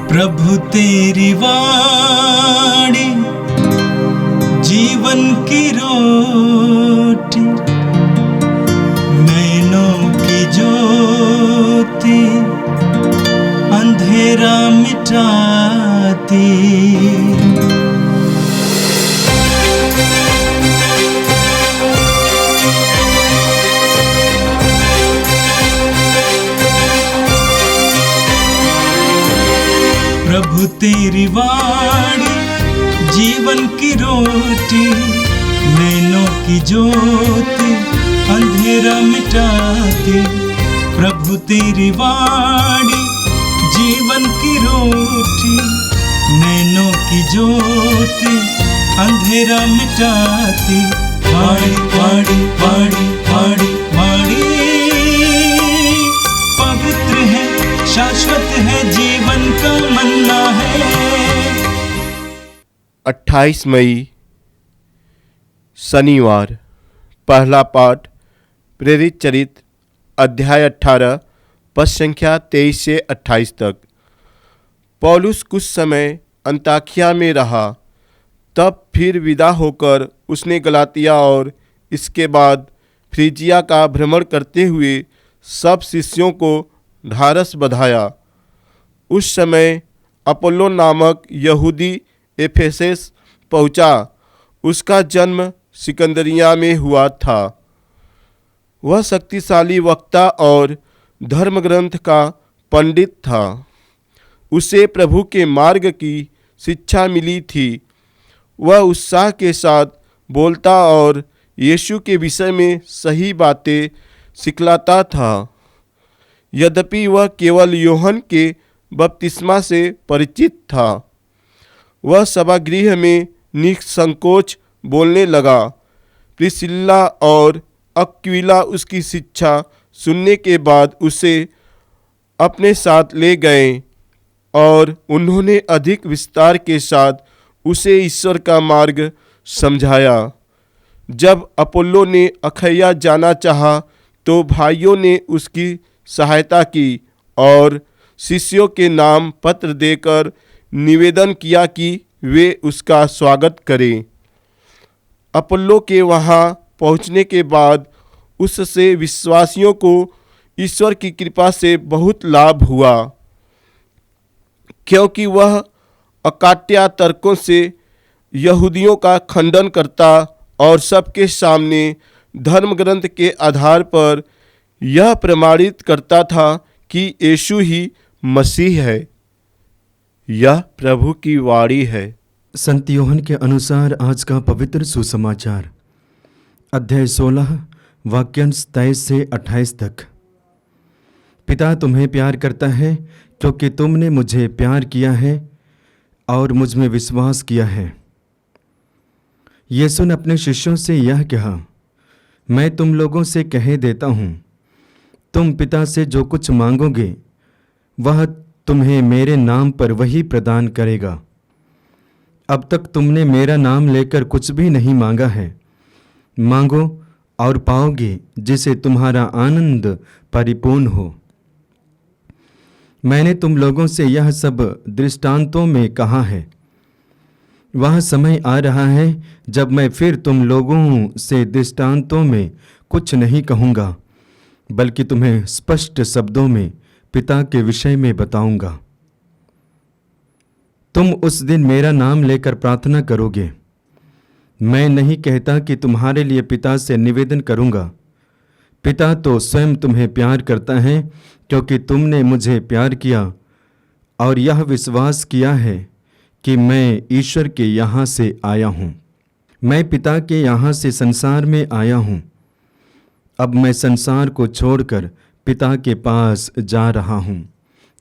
प्रभु तेरी वाणी जीवन की रोटी, नैनों की ज्योति अंधेरा मिटाती। प्रभु तेरी वाणी जीवन की रोटी, नैनों की ज्योति अंधेरा मिटाती। प्रभु तेरी वाणी जीवन की रोटी, नैनों की ज्योति अंधेरा मिटाती। वाणी वाणी वाणी वाणी वाणी पवित्र है, शाश्वत है, जीवन का मन्ना है। 28 मई शनिवार। पहला पाठ प्रेरित चरित्र अध्याय 18 पद संख्या 23 से 28 तक। पौलुस कुछ समय अंताकिया में रहा, तब फिर विदा होकर उसने गलातिया और इसके बाद फ्रीजिया का भ्रमण करते हुए सब शिष्यों को ढारस बधाया। उस समय अपोल्लो नामक यहूदी एफेसस पहुंचा। उसका जन्म सिकंदरिया में हुआ था। वह शक्तिशाली वक्ता और धर्म ग्रंथ का पंडित था। उसे प्रभु के मार्ग की शिक्षा मिली थी। वह उत्साह के साथ बोलता और यीशु के विषय में सही बातें सिखलाता था। यद्यपि वह केवल यूहन्ना के बपतिस्मा से परिचित था। वह सभागृह में निसंकोच बोलने लगा। प्रिस्किल्ला और अक्विला उसकी शिक्षा सुनने के बाद उसे अपने साथ ले गए और उन्होंने अधिक विस्तार के साथ उसे ईश्वर का मार्ग समझाया। जब अपोल्लो ने अखैया जाना चाहा तो भाइयों ने उसकी सहायता की और शिष्यों के नाम पत्र देकर निवेदन किया कि वे उसका स्वागत करें। अपोल्लो के वहाँ पहुँचने के बाद उससे विश्वासियों को ईश्वर की कृपा से बहुत लाभ हुआ, क्योंकि वह अकाट्य तर्कों से यहूदियों का खंडन करता और सबके सामने धर्म ग्रंथ के आधार पर यह प्रमाणित करता था कि यीशु ही मसीह है। यह प्रभु की वाणी है। संत यूहन्ना के अनुसार आज का पवित्र सुसमाचार अध्याय 16 वाक्यांश 23 से 28 तक। पिता तुम्हें प्यार करता है क्योंकि तुमने मुझे प्यार किया है और मुझ में विश्वास किया है। यीशु ने अपने शिष्यों से यह कहा, मैं तुम लोगों से कह देता हूँ, तुम पिता से जो कुछ मांगोगे वह तुम्हें मेरे नाम पर वही प्रदान करेगा। अब तक तुमने मेरा नाम लेकर कुछ भी नहीं मांगा है। मांगो और पाओगे, जिसे तुम्हारा आनंद परिपूर्ण हो। मैंने तुम लोगों से यह सब दृष्टांतों में कहा है। वह समय आ रहा है जब मैं फिर तुम लोगों से दृष्टांतों में कुछ नहीं कहूँगा, बल्कि तुम्हें स्पष्ट शब्दों में पिता के विषय में बताऊंगा। तुम उस दिन मेरा नाम लेकर प्रार्थना करोगे। मैं नहीं कहता कि तुम्हारे लिए पिता से निवेदन करूंगा। पिता तो स्वयं तुम्हें प्यार करता है, क्योंकि तुमने मुझे प्यार किया और यह विश्वास किया है कि मैं ईश्वर के यहाँ से आया हूँ। मैं पिता के यहाँ से संसार में आया हूँ। अब मैं संसार को छोड़कर पिता के पास जा रहा हूँ।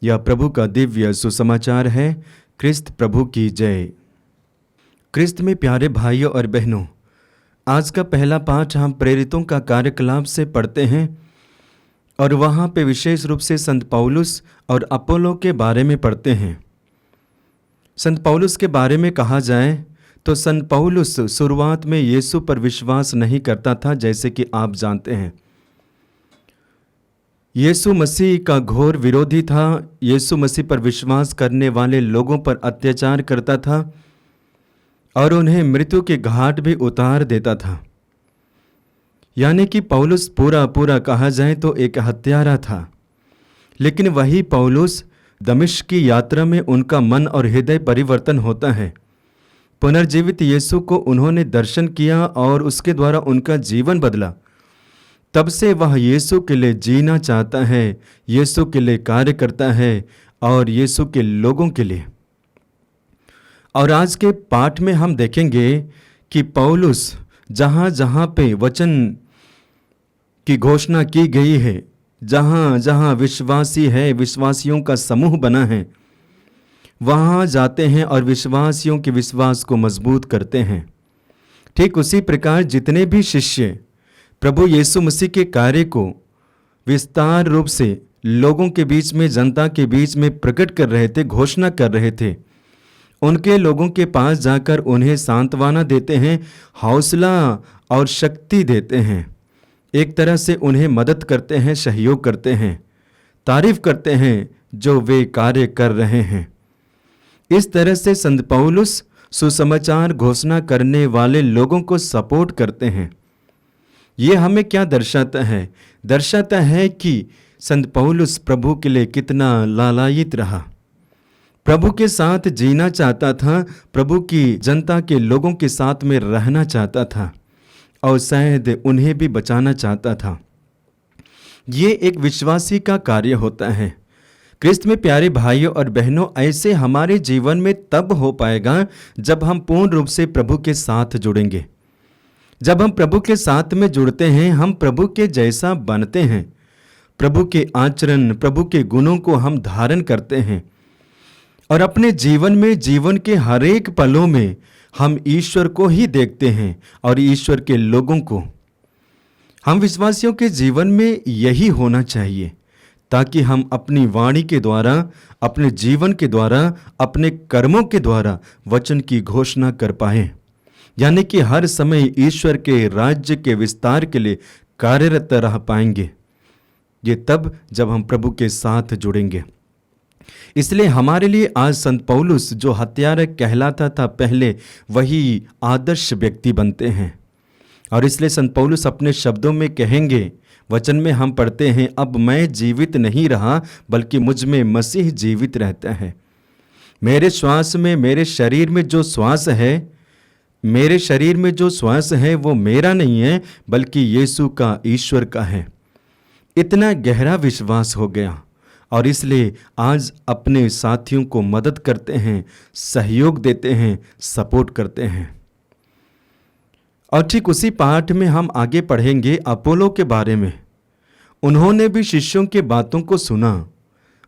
यह प्रभु का दिव्य सुसमाचार है। क्रिस्त प्रभु की जय। क्रिस्त में प्यारे भाइयों और बहनों, आज का पहला पाठ हम प्रेरितों का कार्यकलाप से पढ़ते हैं और वहाँ पे विशेष रूप से संत पौलुस और अपोलो के बारे में पढ़ते हैं। संत पौलुस के बारे में कहा जाए तो संत पौलुस शुरुआत में यीशु पर विश्वास नहीं करता था, जैसे कि आप जानते हैं। यीशु मसीह का घोर विरोधी था। यीशु मसीह पर विश्वास करने वाले लोगों पर अत्याचार करता था और उन्हें मृत्यु के घाट भी उतार देता था। यानी कि पौलुस पूरा कहा जाए तो एक हत्यारा था। लेकिन वही पौलुस दमिश्क की यात्रा में उनका मन और हृदय परिवर्तन होता है। पुनर्जीवित यीशु को उन्होंने दर्शन किया और उसके द्वारा उनका जीवन बदला। तब से वह यीशु के लिए जीना चाहता है, यीशु के लिए कार्य करता है और यीशु के लोगों के लिए। और आज के पाठ में हम देखेंगे कि पौलुस जहाँ जहाँ पे वचन की घोषणा की गई है, जहाँ जहाँ विश्वासी है, विश्वासियों का समूह बना है, वहाँ जाते हैं और विश्वासियों के विश्वास को मजबूत करते हैं। ठीक उसी प्रकार जितने भी शिष्य प्रभु यीशु मसीह के कार्य को विस्तार रूप से लोगों के बीच में, जनता के बीच में प्रकट कर रहे थे, घोषणा कर रहे थे, उनके लोगों के पास जाकर उन्हें सांत्वना देते हैं, हौसला और शक्ति देते हैं, एक तरह से उन्हें मदद करते हैं, सहयोग करते हैं, तारीफ करते हैं जो वे कार्य कर रहे हैं। इस तरह से संत पौलुस सुसमाचार घोषणा करने वाले लोगों को सपोर्ट करते हैं। ये हमें क्या दर्शाता है? दर्शाता है कि संत पौलुस प्रभु के लिए कितना लालायित रहा, प्रभु के साथ जीना चाहता था, प्रभु की जनता के लोगों के साथ में रहना चाहता था और शायद उन्हें भी बचाना चाहता था। ये एक विश्वासी का कार्य होता है। क्रिस्त में प्यारे भाइयों और बहनों, ऐसे हमारे जीवन में तब हो पाएगा जब हम पूर्ण रूप से प्रभु के साथ जुड़ेंगे। जब हम प्रभु के साथ में जुड़ते हैं, हम प्रभु के जैसा बनते हैं, प्रभु के आचरण, प्रभु के गुणों को हम धारण करते हैं और अपने जीवन में, जीवन के हर एक पलों में हम ईश्वर को ही देखते हैं और ईश्वर के लोगों को। हम विश्वासियों के जीवन में यही होना चाहिए ताकि हम अपनी वाणी के द्वारा, अपने जीवन के द्वारा, अपने कर्मों के द्वारा वचन की घोषणा कर पाएं। यानी कि हर समय ईश्वर के राज्य के विस्तार के लिए कार्यरत रह पाएंगे। ये तब जब हम प्रभु के साथ जुड़ेंगे। इसलिए हमारे लिए आज संत पौलुस जो हत्यारा कहलाता था पहले, वही आदर्श व्यक्ति बनते हैं। और इसलिए संत पौलुस अपने शब्दों में कहेंगे, वचन में हम पढ़ते हैं, अब मैं जीवित नहीं रहा बल्कि मुझ में मसीह जीवित रहता है। मेरे श्वास में, मेरे शरीर में जो श्वास है, मेरे शरीर में जो श्वास है वो मेरा नहीं है बल्कि यीशु का, ईश्वर का है। इतना गहरा विश्वास हो गया और इसलिए आज अपने साथियों को मदद करते हैं, सहयोग देते हैं, सपोर्ट करते हैं। और ठीक उसी पाठ में हम आगे पढ़ेंगे अपोलो के बारे में। उन्होंने भी शिष्यों के बातों को सुना,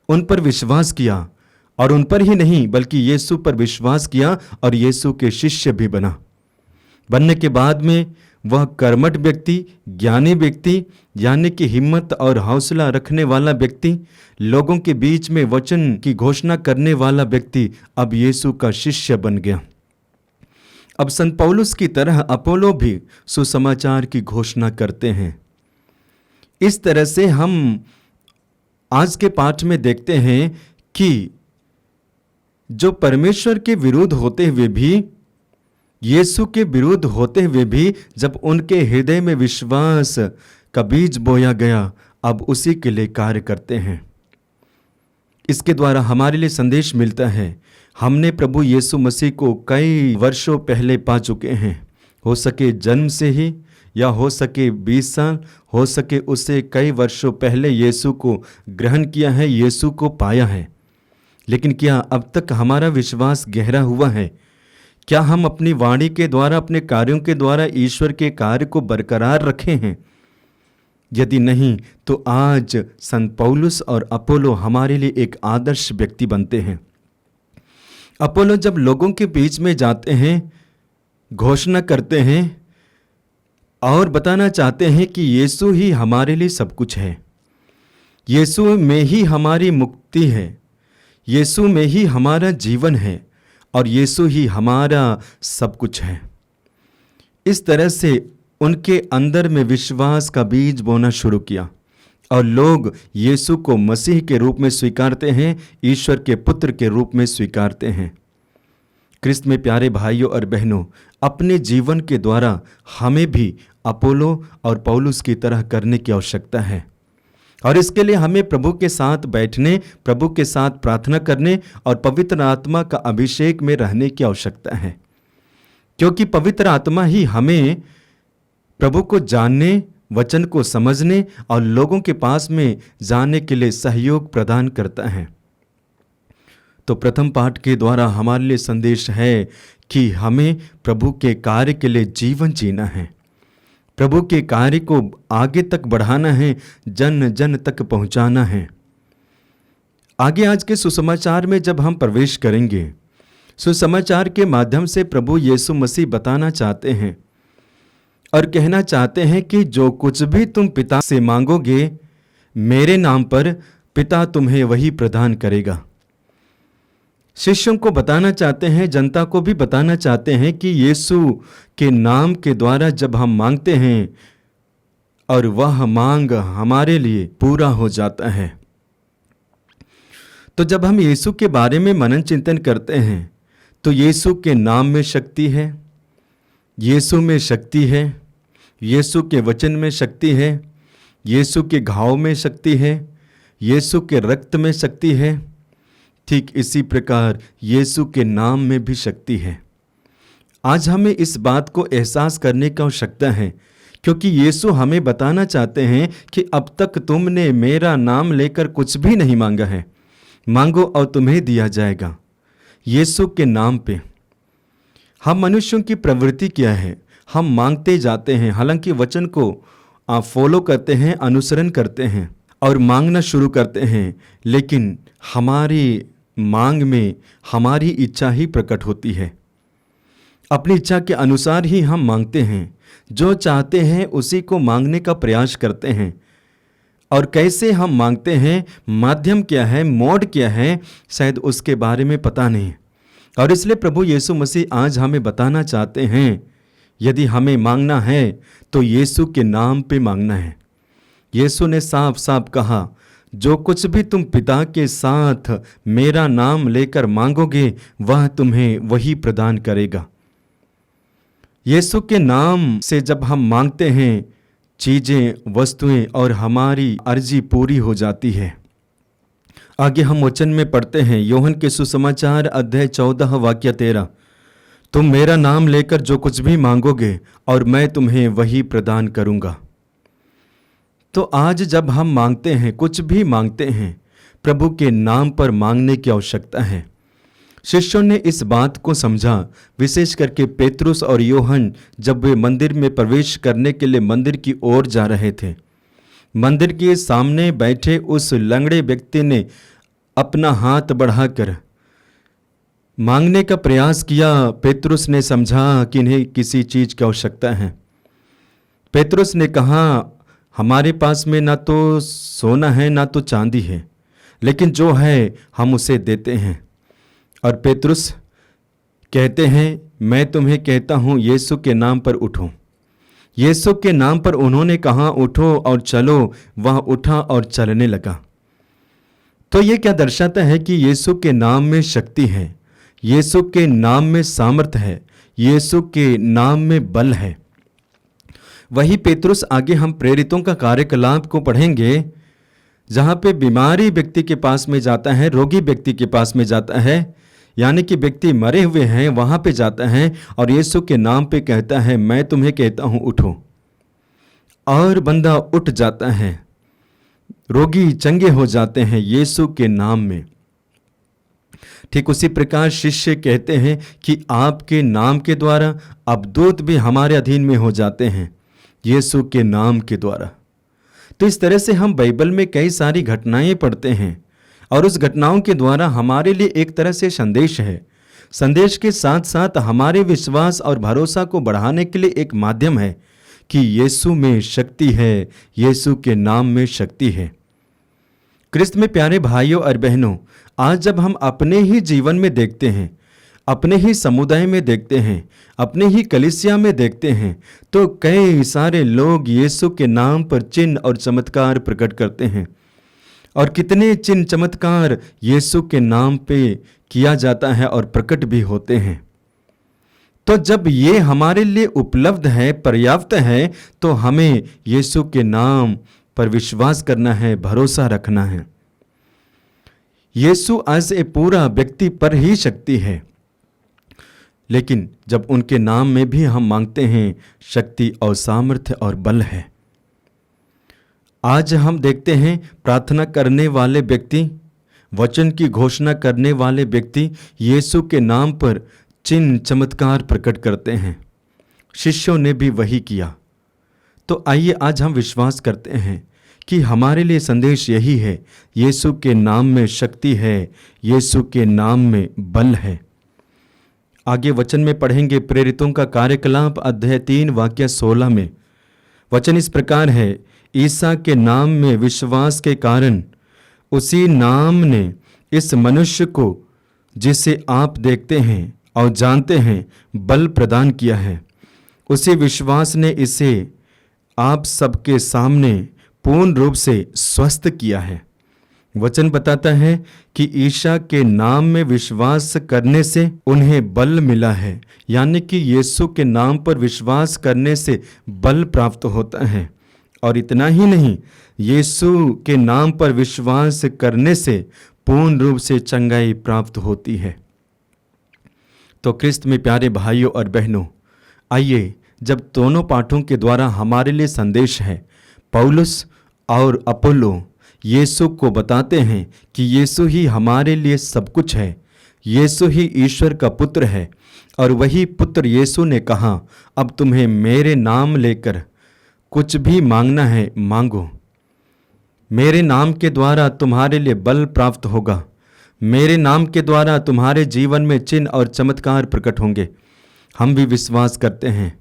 उन पर विश्वास किया और उन पर ही नहीं बल्कि यीशु पर विश्वास किया और यीशु के शिष्य भी बनने के बाद में वह कर्मठ व्यक्ति, ज्ञानी व्यक्ति, यानी कि हिम्मत और हौसला रखने वाला व्यक्ति, लोगों के बीच में वचन की घोषणा करने वाला व्यक्ति अब यीशु का शिष्य बन गया। अब संत पौलुस की तरह अपोलो भी सुसमाचार की घोषणा करते हैं। इस तरह से हम आज के पाठ में देखते हैं कि जो परमेश्वर के विरुद्ध होते हुए भी, यीशु के विरुद्ध होते हुए भी, जब उनके हृदय में विश्वास का बीज बोया गया, अब उसी के लिए कार्य करते हैं। इसके द्वारा हमारे लिए संदेश मिलता है, हमने प्रभु यीशु मसीह को कई वर्षों पहले पा चुके हैं। हो सके जन्म से ही, या हो सके 20 साल, हो सके उससे कई वर्षों पहले यीशु को ग्रहण किया है, यीशु को पाया है। लेकिन क्या अब तक हमारा विश्वास गहरा हुआ है? क्या हम अपनी वाणी के द्वारा, अपने कार्यों के द्वारा ईश्वर के कार्य को बरकरार रखे हैं? यदि नहीं तो आज संत पौलुस और अपोलो हमारे लिए एक आदर्श व्यक्ति बनते हैं। अपोलो जब लोगों के बीच में जाते हैं, घोषणा करते हैं और बताना चाहते हैं कि यीशु ही हमारे लिए सब कुछ है, यीशु में ही हमारी मुक्ति है, यीशु में ही हमारा जीवन है और यीशु ही हमारा सब कुछ है। इस तरह से उनके अंदर में विश्वास का बीज बोना शुरू किया। और लोग यीशु को मसीह के रूप में स्वीकारते हैं, ईश्वर के पुत्र के रूप में स्वीकारते हैं। क्रिस्त में प्यारे भाइयों और बहनों, अपने जीवन के द्वारा हमें भी अपोलो और पौलुस की तरह करने की आवश्यकता है। और इसके लिए हमें प्रभु के साथ बैठने, प्रभु के साथ प्रार्थना करने और पवित्र आत्मा का अभिषेक में रहने की आवश्यकता है, क्योंकि पवित्र आत्मा ही हमें प्रभु को जानने, वचन को समझने और लोगों के पास में जाने के लिए सहयोग प्रदान करता है। तो प्रथम पाठ के द्वारा हमारे लिए संदेश है कि हमें प्रभु के कार्य के लिए जीवन जीना है, प्रभु के कार्य को आगे तक बढ़ाना है, जन जन तक पहुंचाना है। आगे आज के सुसमाचार में जब हम प्रवेश करेंगे, सुसमाचार के माध्यम से प्रभु यीशु मसीह बताना चाहते हैं और कहना चाहते हैं कि जो कुछ भी तुम पिता से मांगोगे मेरे नाम पर, पिता तुम्हें वही प्रदान करेगा। शिष्यों को बताना चाहते हैं, जनता को भी बताना चाहते हैं कि यीशु के नाम के द्वारा जब हम मांगते हैं और वह मांग हमारे लिए पूरा हो जाता है। तो जब हम यीशु के बारे में मनन चिंतन करते हैं तो यीशु के नाम में शक्ति है, यीशु में शक्ति है, यीशु के वचन में शक्ति है, यीशु के घाव में शक्ति है, यीशु के रक्त में शक्ति है। ठीक इसी प्रकार यीशु के नाम में भी शक्ति है। आज हमें इस बात को एहसास करने की आवश्यकता है, क्योंकि यीशु हमें बताना चाहते हैं कि अब तक तुमने मेरा नाम लेकर कुछ भी नहीं मांगा है, मांगो और तुम्हें दिया जाएगा। यीशु के नाम पे हम मनुष्यों की प्रवृत्ति क्या है, हम मांगते जाते हैं, हालांकि वचन को फॉलो करते हैं, अनुसरण करते हैं और मांगना शुरू करते हैं, लेकिन हमारी मांग में हमारी इच्छा ही प्रकट होती है। अपनी इच्छा के अनुसार ही हम मांगते हैं, जो चाहते हैं उसी को मांगने का प्रयास करते हैं। और कैसे हम मांगते हैं, माध्यम क्या है, मोड क्या है, शायद उसके बारे में पता नहीं। और इसलिए प्रभु यीशु मसीह आज हमें बताना चाहते हैं, यदि हमें मांगना है तो यीशु के नाम पे मांगना है। यीशु ने साफ साफ कहा, जो कुछ भी तुम पिता के साथ मेरा नाम लेकर मांगोगे वह तुम्हें वही प्रदान करेगा। यीशु के नाम से जब हम मांगते हैं, चीजें, वस्तुएं और हमारी अर्जी पूरी हो जाती है। आगे हम वचन में पढ़ते हैं, यूहन्ना के सुसमाचार अध्याय 14 वाक्य 13, तुम मेरा नाम लेकर जो कुछ भी मांगोगे और मैं तुम्हें वही प्रदान करूंगा। तो आज जब हम मांगते हैं, कुछ भी मांगते हैं, प्रभु के नाम पर मांगने की आवश्यकता है। शिष्यों ने इस बात को समझा, विशेष करके पेतरुस और यूहन्ना जब वे मंदिर में प्रवेश करने के लिए मंदिर की ओर जा रहे थे। मंदिर के सामने बैठे उस लंगड़े व्यक्ति ने अपना हाथ बढ़ाकर मांगने का प्रयास किया। पेतरुस ने समझा कि इन्हें किसी चीज की आवश्यकता है। पेतरुस ने कहा, हमारे पास में ना तो सोना है ना तो चांदी है, लेकिन जो है हम उसे देते हैं। और पेतरुस कहते हैं, मैं तुम्हें कहता हूँ यीशु के नाम पर उठो। यीशु के नाम पर उन्होंने कहा, उठो और चलो। वह उठा और चलने लगा। तो ये क्या दर्शाता है कि यीशु के नाम में शक्ति है, यीशु के नाम में सामर्थ है, यीशु के नाम में बल है। वही पेतरुस आगे हम प्रेरितों का कार्यकलाप को पढ़ेंगे, जहाँ पे बीमारी व्यक्ति के पास में जाता है, रोगी व्यक्ति के पास में जाता है, यानी कि व्यक्ति मरे हुए हैं, वहाँ पे जाता है और यीशु के नाम पे कहता है, मैं तुम्हें कहता हूँ उठो। और बंदा उठ जाता है, रोगी चंगे हो जाते हैं यीशु के नाम में। ठीक उसी प्रकार शिष्य कहते हैं कि आपके नाम के द्वारा अब दूत भी हमारे अधीन में हो जाते हैं, यीशु के नाम के द्वारा। तो इस तरह से हम बाइबल में कई सारी घटनाएं पढ़ते हैं और उस घटनाओं के द्वारा हमारे लिए एक तरह से संदेश है। संदेश के साथ साथ हमारे विश्वास और भरोसा को बढ़ाने के लिए एक माध्यम है कि यीशु में शक्ति है, यीशु के नाम में शक्ति है। क्रिस्त में प्यारे भाइयों और बहनों, आज जब हम अपने ही जीवन में देखते हैं, अपने ही समुदाय में देखते हैं, अपने ही कलीसिया में देखते हैं, तो कई सारे लोग यीशु के नाम पर चिन्ह और चमत्कार प्रकट करते हैं। और कितने चिन्ह चमत्कार यीशु के नाम पे किया जाता है और प्रकट भी होते हैं। तो जब ये हमारे लिए उपलब्ध है, पर्याप्त है, तो हमें यीशु के नाम पर विश्वास करना है, भरोसा रखना है। यीशु आज ए पूरा व्यक्ति पर ही शक्ति है, लेकिन जब उनके नाम में भी हम मांगते हैं, शक्ति और सामर्थ्य और बल है। आज हम देखते हैं प्रार्थना करने वाले व्यक्ति, वचन की घोषणा करने वाले व्यक्ति यीशु के नाम पर चिन्ह चमत्कार प्रकट करते हैं। शिष्यों ने भी वही किया। तो आइए आज हम विश्वास करते हैं कि हमारे लिए संदेश यही है, यीशु के नाम में शक्ति है, यीशु के नाम में बल है। आगे वचन में पढ़ेंगे प्रेरितों का कार्यकलाप अध्याय 3 वाक्य 16 में। वचन इस प्रकार है, ईसा के नाम में विश्वास के कारण उसी नाम ने इस मनुष्य को जिसे आप देखते हैं और जानते हैं बल प्रदान किया है। उसी विश्वास ने इसे आप सबके सामने पूर्ण रूप से स्वस्थ किया है। वचन बताता है कि ईसा के नाम में विश्वास करने से उन्हें बल मिला है, यानी कि यीशु के नाम पर विश्वास करने से बल प्राप्त होता है। और इतना ही नहीं, यीशु के नाम पर विश्वास करने से पूर्ण रूप से चंगाई प्राप्त होती है। तो क्रिस्त में प्यारे भाइयों और बहनों, आइए जब दोनों पाठों के द्वारा हमारे लिए संदेश है, पौलुस और अपोलो यीशु को बताते हैं कि यीशु ही हमारे लिए सब कुछ है, यीशु ही ईश्वर का पुत्र है। और वही पुत्र यीशु ने कहा, अब तुम्हें मेरे नाम लेकर कुछ भी मांगना है मांगो। मेरे नाम के द्वारा तुम्हारे लिए बल प्राप्त होगा, मेरे नाम के द्वारा तुम्हारे जीवन में चिन्ह और चमत्कार प्रकट होंगे। हम भी विश्वास करते हैं।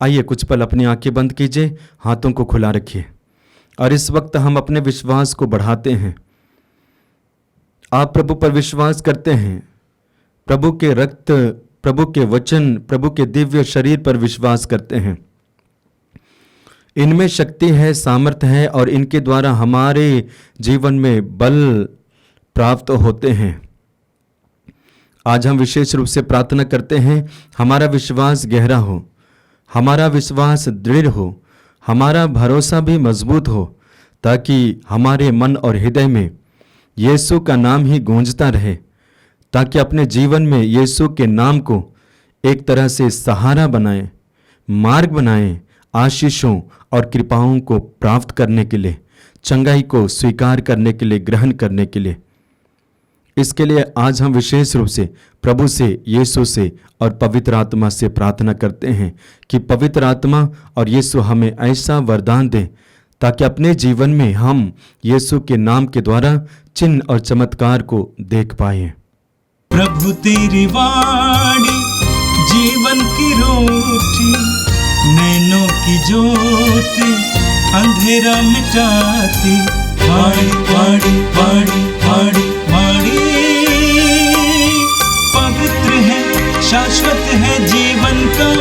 आइए कुछ पल अपनी आंखें बंद कीजिए, हाथों को खुला रखिए और इस वक्त हम अपने विश्वास को बढ़ाते हैं। आप प्रभु पर विश्वास करते हैं, प्रभु के रक्त, प्रभु के वचन, प्रभु के दिव्य शरीर पर विश्वास करते हैं। इनमें शक्ति है, सामर्थ्य है और इनके द्वारा हमारे जीवन में बल प्राप्त होते हैं। आज हम विशेष रूप से प्रार्थना करते हैं, हमारा विश्वास गहरा हो, हमारा विश्वास दृढ़ हो, हमारा भरोसा भी मजबूत हो, ताकि हमारे मन और हृदय में यीशु का नाम ही गूंजता रहे, ताकि अपने जीवन में यीशु के नाम को एक तरह से सहारा बनाएं, मार्ग बनाएं, आशीषों और कृपाओं को प्राप्त करने के लिए, चंगाई को स्वीकार करने के लिए, ग्रहण करने के लिए। इसके लिए आज हम विशेष रूप से प्रभु से, यीशु से और पवित्र आत्मा से प्रार्थना करते हैं कि पवित्र आत्मा और यीशु हमें ऐसा वरदान दे ताकि अपने जीवन में हम यीशु के नाम के द्वारा चिन्ह और चमत्कार को देख पाए। प्रभु तेरी वाणी जीवन की रोटी, नैनों की ज्योति अंधेरा मिटाती। वाणी वाणी वाणी वाणी वाणी पवित्र है, शाश्वत है, जीवन का